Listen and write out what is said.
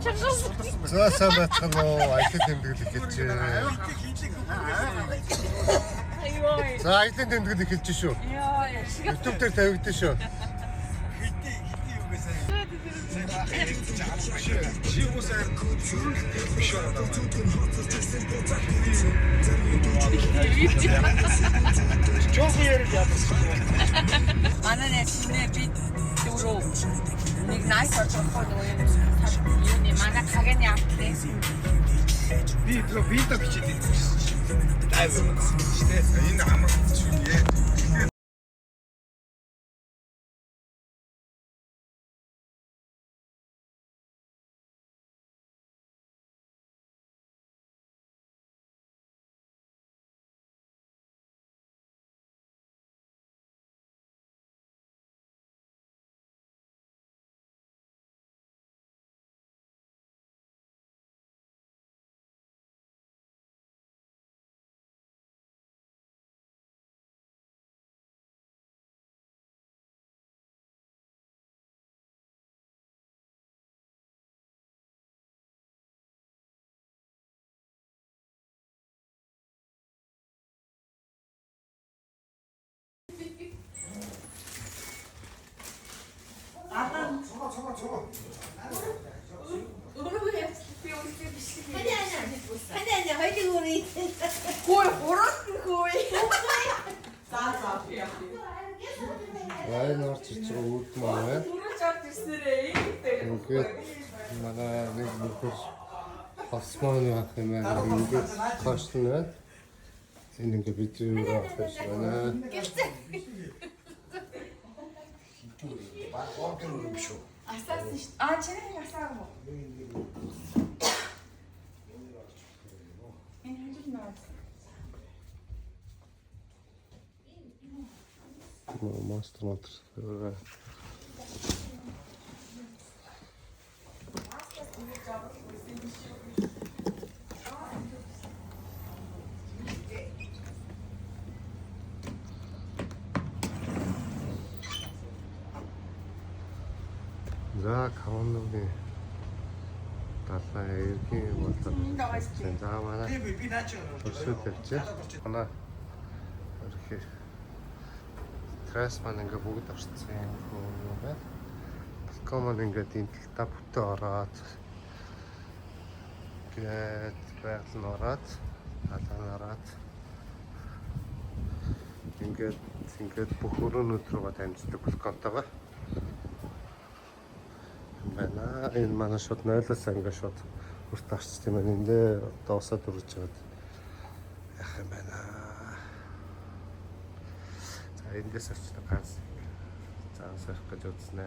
За сайн байцгаана уу? Аялал тэмдэглэл эхэлж байна. За аялал тэмдэглэл эхэлж шүү. YouTube дээр тавигдсан шүү. Жоохон ярил яасан. Манай нэшний бид дөрөв нэг найс орчихсон юуны манай хагийн явдлаа. Би тэр видео бичээд ирсэн. Лайв хийсэн шүү дээ. Энэ амар зүйл яа. Цогоо. Өөрөө би үлдээ биш. Ханаа хоёрыг үрээ. Хөөе, ураад хөөе. За. Гай норч чиг үүд маань. Түрүүлж авч ирснээрээ Ингээд манай нэг нөхөр хосмон явах юм аа. Ингээд хашны байна. Энэ ингээд видео авах байна. Асаасан шүү. Чиний асаагүй юу? Энэ хажууд наад. Мастер мотор. За камонны талаа эргийн болоод за манай Би наач. өсөж явж байна. Өрхий трас маань ингээ бүгд орцсон юм байна. Балкон маань ингээ дэнтэлтаа бүтэн ороод гээд байгаль нь ороод талаа нь ороод ингээд бүх өрөөнүүд рүү дамждаг балконтойгоо байна. Энэ манай шууд 0-аас ингээ шууд хүрт арчт юм байна. Эндээ доосоод үрж яваад яах юм байна. За эндээс очиж ганц заан сарах гэж үзснэ.